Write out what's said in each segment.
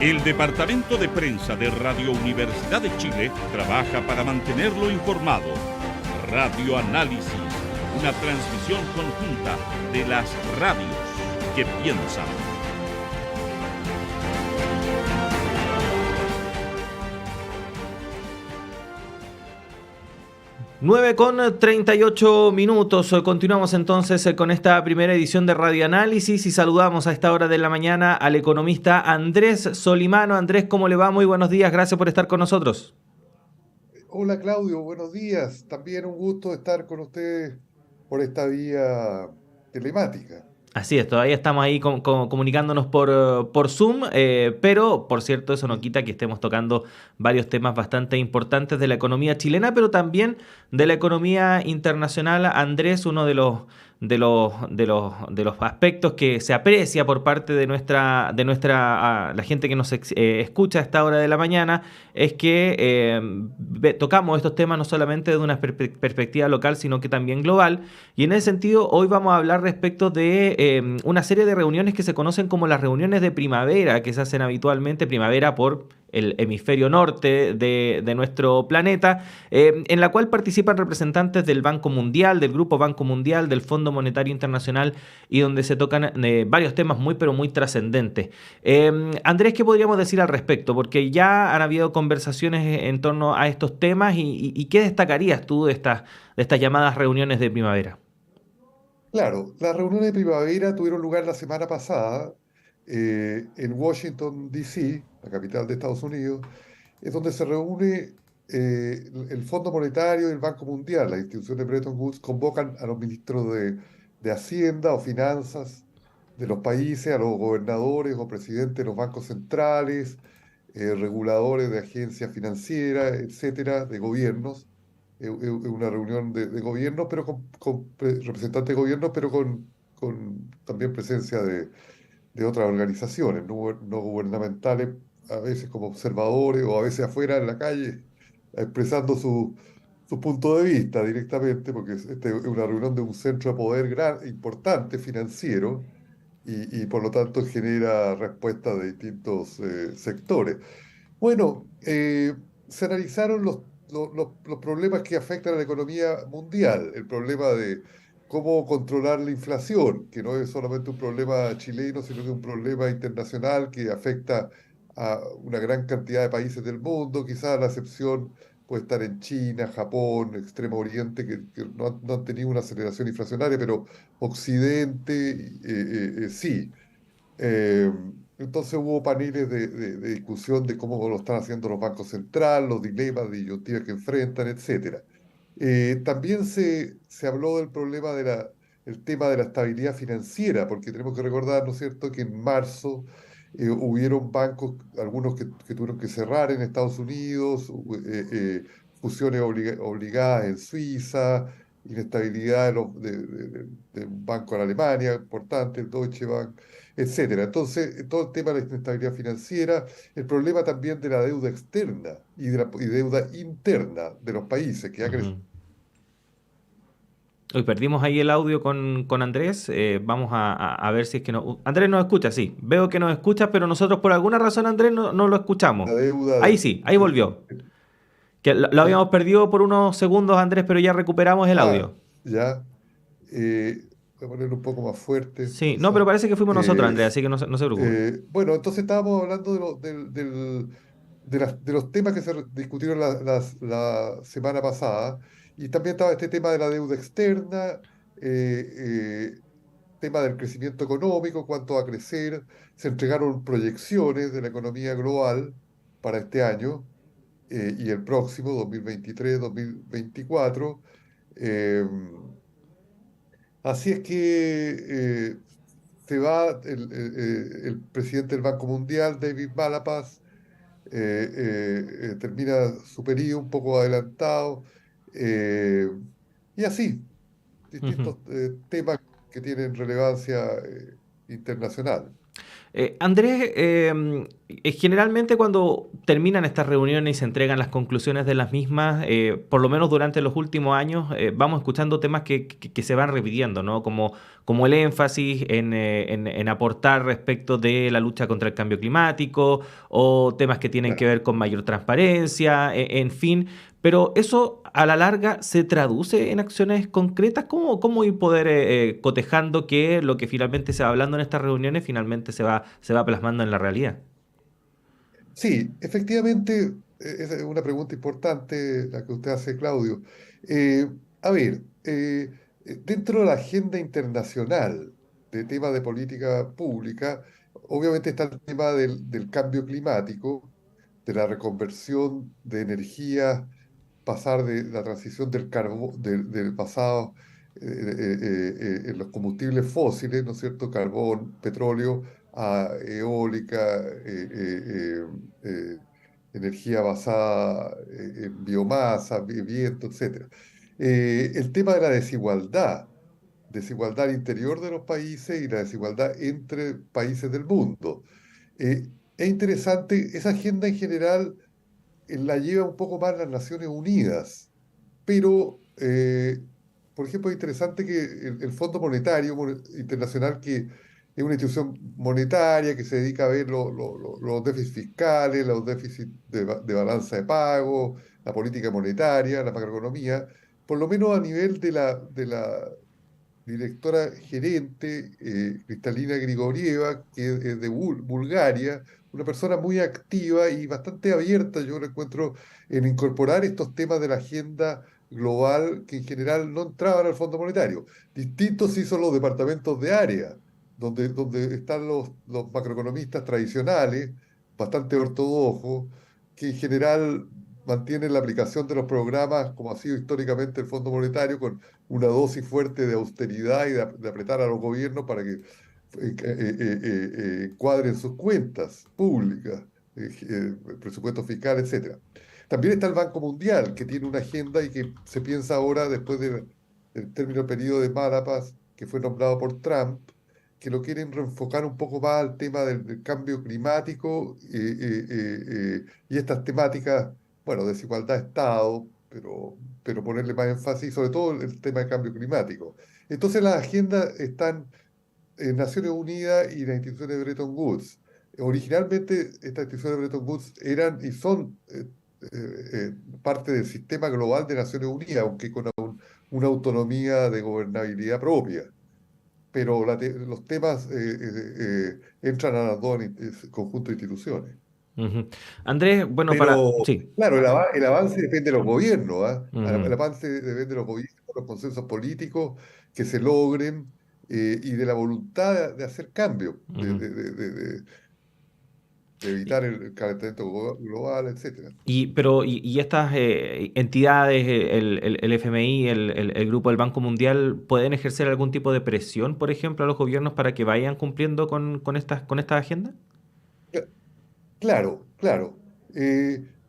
El Departamento de Prensa de Radio Universidad de Chile trabaja para mantenerlo informado. Radio Análisis, una transmisión conjunta de las radios que piensan. Nueve con 38 minutos. Continuamos entonces con esta primera edición de Radio Análisis y saludamos a esta hora de la mañana al economista Andrés Solimano. Andrés, ¿cómo le va? Muy buenos días, gracias por estar con nosotros. Hola Claudio, buenos días. También un gusto estar con ustedes por esta vía telemática. Así es, todavía estamos ahí comunicándonos por Zoom, pero por cierto eso no quita que estemos tocando varios temas bastante importantes de la economía chilena, pero también de la economía internacional. Andrés, uno de los aspectos que se aprecia por parte de la gente que nos escucha a esta hora de la mañana es que tocamos estos temas no solamente de una perspectiva local, sino que también global. Y en ese sentido, hoy vamos a hablar respecto de una serie de reuniones que se conocen como las reuniones de primavera, que se hacen habitualmente, primavera por el hemisferio norte de nuestro planeta, en la cual participan representantes del Banco Mundial, del Grupo Banco Mundial, del Fondo Monetario Internacional, y donde se tocan varios temas muy, pero muy trascendentes. Andrés, ¿qué podríamos decir al respecto? Porque ya han habido conversaciones en torno a estos temas, y ¿qué destacarías tú de estas llamadas reuniones de primavera? Claro, las reuniones de primavera tuvieron lugar la semana pasada en Washington, D.C., la capital de Estados Unidos, es donde se reúne el Fondo Monetario y el Banco Mundial. Las instituciones de Bretton Woods convocan a los ministros de Hacienda o Finanzas de los países, a los gobernadores o presidentes de los bancos centrales, reguladores de agencias financieras, etcétera, de gobiernos. Es una reunión de gobiernos, pero con representantes de gobiernos, pero con también presencia de otras organizaciones no gubernamentales, a veces como observadores o a veces afuera en la calle, expresando su punto de vista directamente, porque es una reunión de un centro de poder importante, financiero, y por lo tanto genera respuestas de distintos sectores. Bueno, se analizaron los problemas que afectan a la economía mundial, el problema de cómo controlar la inflación, que no es solamente un problema chileno, sino que es un problema internacional que afecta a una gran cantidad de países del mundo. Quizás la excepción puede estar en China, Japón, Extremo Oriente, que no han tenido una aceleración inflacionaria, pero Occidente sí. Eh, entonces hubo paneles de discusión de cómo lo están haciendo los bancos centrales, los dilemas, disyuntivas que enfrentan, etcétera. También se habló del problema el tema de la estabilidad financiera, porque tenemos que recordar, ¿no es cierto?, que en marzo hubieron bancos, algunos que tuvieron que cerrar en Estados Unidos, fusiones obligadas en Suiza, inestabilidad de un banco en Alemania importante, el Deutsche Bank, etcétera. Entonces, todo el tema de la inestabilidad financiera, el problema también de la deuda externa y deuda interna de los países, que ha crecido. Ujú. Hoy perdimos ahí el audio con Andrés. Vamos a ver si es que no. Andrés nos escucha, sí. Veo que nos escucha, pero nosotros por alguna razón, Andrés, no lo escuchamos. La deuda Ahí sí, ahí volvió. Que lo ¿ya? habíamos perdido por unos segundos, Andrés, pero ya recuperamos el Ah, audio. ya. Voy a ponerlo un poco más fuerte, Sí, no, pero quizás. parece que fuimos nosotros, Andrés, así que no se preocupe. Bueno, entonces estábamos hablando de los temas que discutieron la semana pasada, y también estaba este tema de la deuda externa, tema del crecimiento económico, cuánto va a crecer. Se entregaron proyecciones de la economía global para este año y el próximo, 2023-2024. Eh, Así es que se va el presidente del Banco Mundial, David Malpass, termina su periodo un poco adelantado, eh, y así, Ujú. distintos temas que tienen relevancia internacional. Andrés, Generalmente cuando terminan estas reuniones y se entregan las conclusiones de las mismas, por lo menos durante los últimos años, vamos escuchando temas que se van repitiendo, ¿no? Como el énfasis en aportar respecto de la lucha contra el cambio climático o temas que tienen que Claro. ver con mayor transparencia, en fin. Pero eso a la larga se traduce en acciones concretas. ¿Cómo ir poder cotejando que lo que finalmente se va hablando en estas reuniones finalmente se va plasmando en la realidad? Sí, efectivamente, esa es una pregunta importante la que usted hace, Claudio. Eh, a ver, dentro de la agenda internacional de temas de política pública, obviamente está el tema del cambio climático, de la reconversión de energías, pasar de la transición del pasado en los combustibles fósiles, ¿no es cierto? Carbón, petróleo, a eólica, energía basada en biomasa, viento, etcétera. El tema de la desigualdad al interior de los países y la desigualdad entre países del mundo. Es interesante, esa agenda en general la lleva un poco más las Naciones Unidas, pero, por ejemplo, es interesante que el Fondo Monetario Internacional, que es una institución monetaria que se dedica a ver los déficits fiscales, los déficits de balanza de pago, la política monetaria, la macroeconomía, por lo menos a nivel de la directora gerente, Cristalina Grigorieva, que es de Bulgaria, una persona muy activa y bastante abierta, yo lo encuentro, en incorporar estos temas de la agenda global que en general no entraban al Fondo Monetario. Distintos sí son los departamentos de área, donde están los macroeconomistas tradicionales, bastante ortodoxos, que en general mantienen la aplicación de los programas, como ha sido históricamente el Fondo Monetario, con una dosis fuerte de austeridad y de apretar a los gobiernos para que cuadren sus cuentas públicas, presupuesto fiscal, etcétera. También está el Banco Mundial, que tiene una agenda y que se piensa ahora, después del término periodo de Malapas, que fue nombrado por Trump, que lo quieren reenfocar un poco más al tema del cambio climático y estas temáticas, bueno, desigualdad de Estado, pero ponerle más énfasis, sobre todo el tema del cambio climático. Entonces las agendas están en Naciones Unidas y las instituciones de Bretton Woods. Originalmente estas instituciones de Bretton Woods eran y son parte del sistema global de Naciones Unidas, aunque con una autonomía de gobernabilidad propia. Pero los temas entran a las dos conjuntos de instituciones. Ujú. Andrés, bueno, Pero, Sí. claro, el avance depende de los gobiernos, ¿ah? El Ujú. avance depende de los gobiernos, los consensos políticos que se logren y de la voluntad de hacer cambios, Ujú. de evitar el calentamiento global, etcétera. Y estas entidades, el FMI, el Grupo del Banco Mundial, ¿pueden ejercer algún tipo de presión, por ejemplo, a los gobiernos para que vayan cumpliendo con estas agendas? Cla- Claro, claro.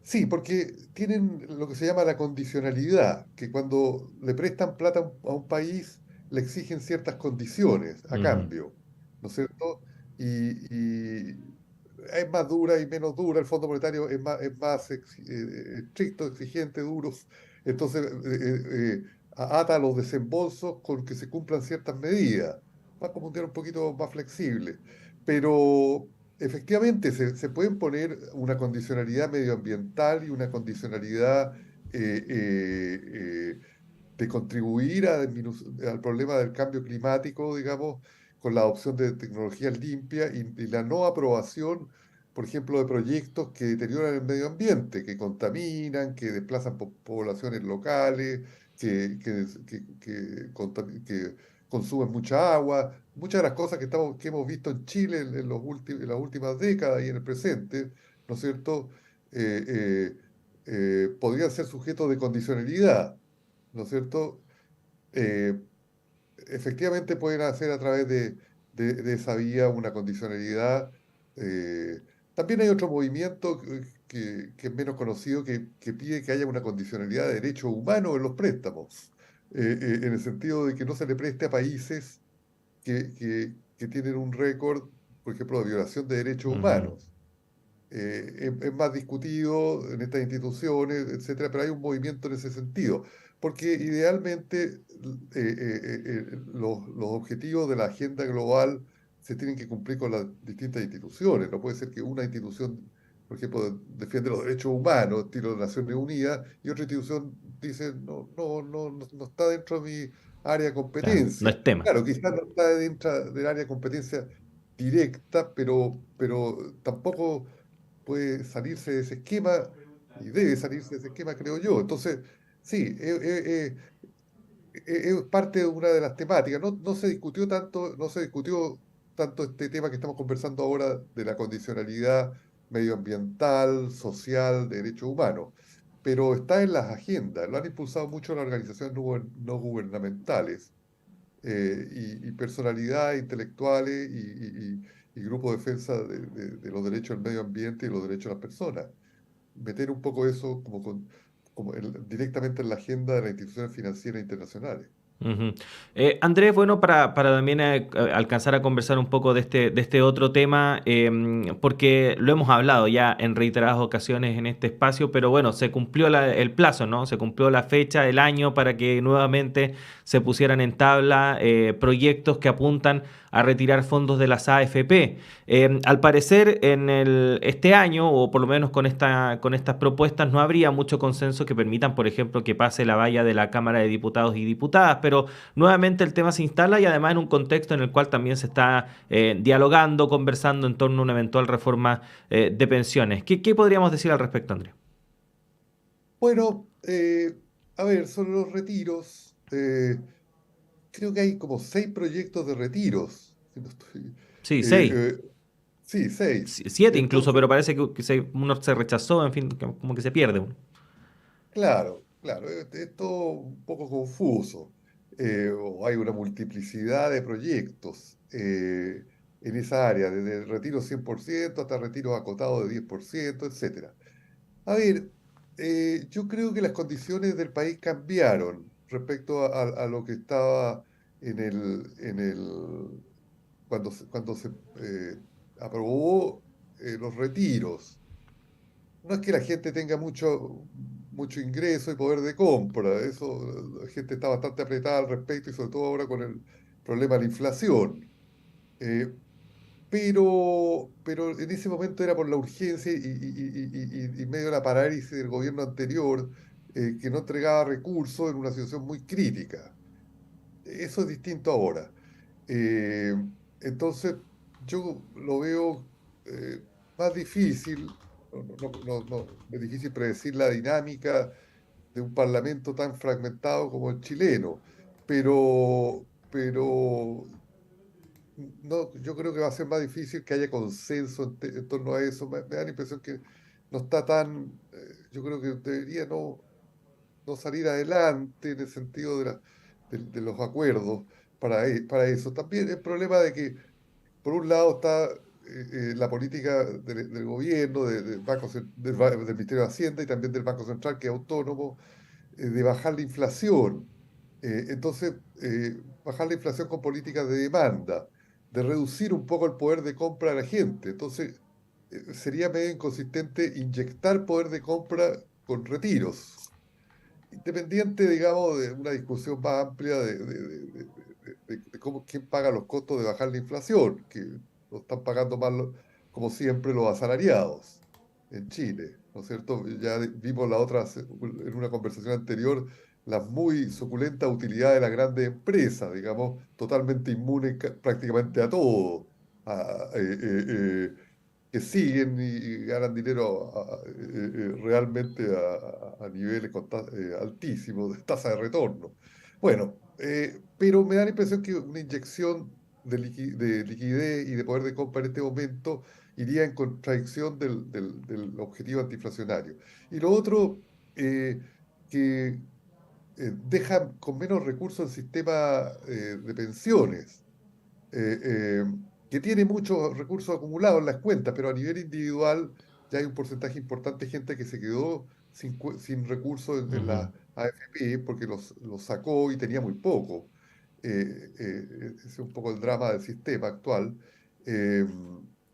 Sí, porque tienen lo que se llama la condicionalidad, que cuando le prestan plata a un país, le exigen ciertas condiciones a Ujú. cambio, ¿no es cierto? Y es más dura y menos dura, el Fondo Monetario es más estricto, exigente, duro, entonces ata los desembolsos con que se cumplan ciertas medidas, Banco Mundial un poquito más flexible, pero efectivamente se pueden poner una condicionalidad medioambiental y una condicionalidad de contribuir al problema del cambio climático, digamos, con la adopción de tecnologías limpias y la no aprobación, por ejemplo, de proyectos que deterioran el medio ambiente, que contaminan, que desplazan poblaciones locales, que consumen mucha agua. Muchas de las cosas que hemos visto en Chile en las últimas décadas y en el presente, ¿no es cierto? Eh, eh, Podrían ser sujetos de condicionalidad, ¿no es cierto? Eh, Efectivamente pueden hacer a través de esa vía una condicionalidad. eh, También hay otro movimiento que es menos conocido que pide que haya una condicionalidad de derechos humanos en los préstamos, en el sentido de que no se le preste a países que tienen un récord, por ejemplo, de violación de derechos Ujú. humanos. es más discutido en estas instituciones, etcétera, pero hay un movimiento en ese sentido, porque idealmente los objetivos de la agenda global se tienen que cumplir con las distintas instituciones. No puede ser que una institución, por ejemplo, defiende los derechos humanos, estilo de Naciones Unidas, y otra institución dice, no está dentro de mi área de Claro, no competencia. es tema. Claro, quizás no está dentro del área de competencia directa, pero tampoco puede salirse de ese esquema y debe salirse de ese esquema, creo yo. Entonces, sí, es parte de una de las temáticas. No se discutió tanto, no se discutió tanto este tema que estamos conversando ahora de la condicionalidad medioambiental, social, de derechos humanos, pero está en las agendas. Lo han impulsado mucho las organizaciones no gubernamentales y personalidades intelectuales y grupos de defensa de los derechos del medio ambiente y los derechos de las personas. Meter un poco eso directamente en la agenda de las instituciones financieras internacionales. Ujú. Andrés, bueno, para también alcanzar a conversar un poco de este otro tema, porque lo hemos hablado ya en reiteradas ocasiones en este espacio, pero bueno, se cumplió el plazo, ¿no? Se cumplió la fecha, el año para que nuevamente se pusieran en tabla proyectos que apuntan a retirar fondos de las AFP. Al parecer, este año, o por lo menos con estas propuestas, no habría mucho consenso que permitan, por ejemplo, que pase la valla de la Cámara de Diputados y Diputadas, pero nuevamente el tema se instala y además en un contexto en el cual también se está dialogando, conversando en torno a una eventual reforma de pensiones. ¿Qué podríamos decir al respecto, Andrés? Bueno, a ver, sobre los retiros, creo que hay como 6 proyectos de retiros. Si no Sí, eh, seis. sí, 6. Siete incluso, Entonces, pero parece que uno se rechazó, en fin, como que se pierde uno. claro, es todo un poco confuso. O hay una multiplicidad de proyectos en esa área, desde el retiro 100% hasta retiros acotados de 10%, etcétera. A ver, yo creo que las condiciones del país cambiaron respecto a lo que estaba cuando se aprobó los retiros. No es que la gente tenga mucho ingreso y poder de compra, eso, la gente está bastante apretada al respecto y sobre todo ahora con el problema de la inflación. Eh, pero en ese momento era por la urgencia y medio de la parálisis del gobierno anterior, que no entregaba recursos en una situación muy crítica. Eso es distinto ahora. Eh, entonces, yo lo veo más difícil, es difícil predecir la dinámica de un parlamento tan fragmentado como el chileno, pero no, yo creo que va a ser más difícil que haya consenso en torno a eso. Me da la impresión que no está yo creo que debería no salir adelante en el sentido de los acuerdos para eso. También el problema de que, por un lado, está la política del gobierno, del Ministerio de Hacienda y también del Banco Central, que es autónomo, de bajar la inflación. Entonces, bajar la inflación con políticas de demanda, de reducir un poco el poder de compra de la gente. Entonces, sería medio inconsistente inyectar poder de compra con retiros. Independiente, digamos, de una discusión más amplia de quién paga los costos de bajar la inflación, que lo están pagando más, como siempre, los asalariados en Chile, ¿no es cierto? Ya vimos en una conversación anterior las muy suculentas utilidades de las grandes empresas, digamos, totalmente inmunes prácticamente a todo, que siguen y ganan dinero realmente a niveles altísimos de tasa de retorno. Bueno, pero me da la impresión que una inyección de liquidez y de poder de compra en este momento iría en contradicción del objetivo antiinflacionario. Y lo otro, que deja con menos recursos el sistema de pensiones eh, eh, que tiene muchos recursos acumulados en las cuentas, pero a nivel individual ya hay un porcentaje importante de gente que se quedó sin recursos en Ujú. la AFP porque los sacó y tenía muy poco. Ese es un poco el drama del sistema actual. Eh,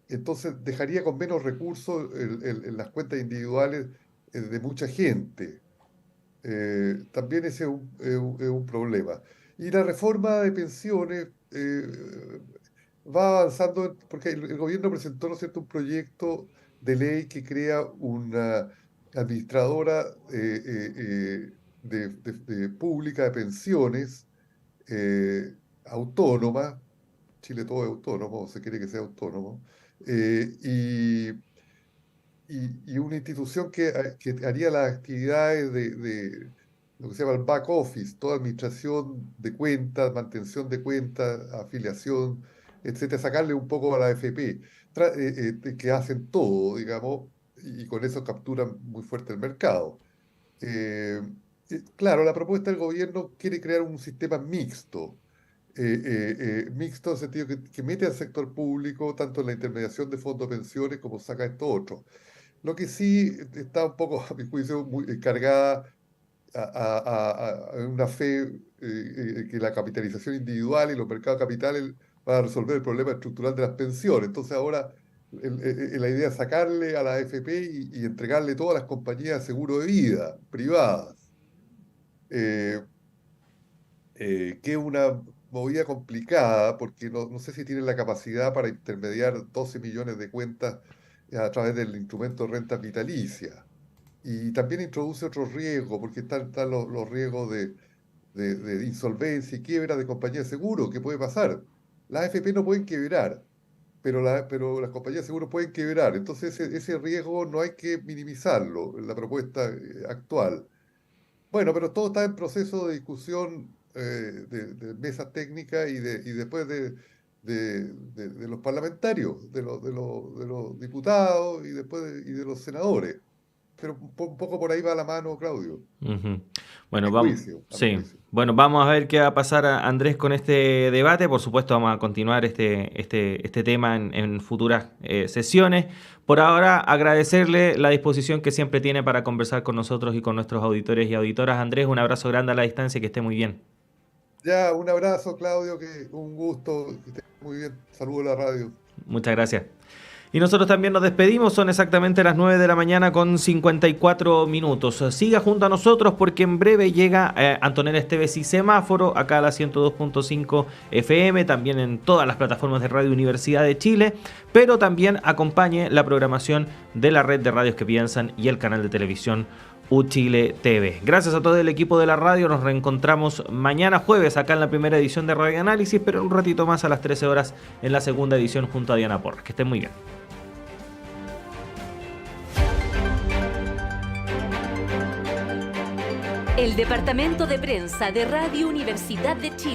entonces dejaría con menos recursos en las cuentas individuales de mucha gente. También ese es un problema. Y la reforma de pensiones va avanzando, porque el gobierno presentó, ¿no es cierto?, un proyecto de ley que crea una administradora pública de pensiones autónoma. Chile todo es autónomo, se quiere que sea autónomo, y una institución que haría las actividades de lo que se llama el back office, toda administración de cuentas, mantención de cuentas, afiliación, etcétera, sacarle un poco a la AFP, que hacen todo, digamos, y con eso capturan muy fuerte el mercado. Eh, claro, la propuesta del gobierno quiere crear un sistema mixto, mixto en el sentido que mete al sector público tanto en la intermediación de fondos de pensiones como saca esto otro. Lo que sí está un poco, a mi juicio, muy cargada a una fe que la capitalización individual y los mercados capitales van a resolver el problema estructural de las pensiones. Entonces ahora la idea es sacarle a la AFP y entregarle todas las compañías de seguro de vida privadas, que es una movida complicada porque no sé si tienen la capacidad para intermediar 12 millones de cuentas a través del instrumento de renta vitalicia. Y también introduce otros riesgos, porque están los riesgos de insolvencia y quiebra de compañías de seguro, que puede pasar. Las AFP no pueden quebrar, pero las compañías de seguro pueden quebrar. Entonces ese riesgo no hay que minimizarlo en la propuesta actual. Bueno, pero todo está en proceso de discusión de mesas técnicas y después de los parlamentarios, de los diputados y después y de los senadores. Pero un poco por ahí va la mano, Claudio. Uh-huh. Bueno, A mi vamos. juicio. Sí. Bueno, vamos a ver qué va a pasar, Andrés, con este debate. Por supuesto, vamos a continuar este tema en futuras sesiones. Por ahora, agradecerle la disposición que siempre tiene para conversar con nosotros y con nuestros auditores y auditoras. Andrés, un abrazo grande a la distancia y que esté muy bien. Ya, un abrazo, Claudio, que un gusto, que esté muy bien. Saludos a la radio. Muchas gracias. Y nosotros también nos despedimos, son exactamente las 9 de la mañana con 54 minutos. Siga junto a nosotros porque en breve llega Antonella Esteves y Semáforo, acá a la 102.5 FM, también en todas las plataformas de Radio Universidad de Chile, pero también acompañe la programación de la red de radios que piensan y el canal de televisión UChile TV. Gracias a todo el equipo de la radio, nos reencontramos mañana jueves acá en la primera edición de Radio Análisis, pero un ratito más a las 13 horas en la segunda edición junto a Diana Porras. Que estén muy bien. El Departamento de Prensa de Radio Universidad de Chile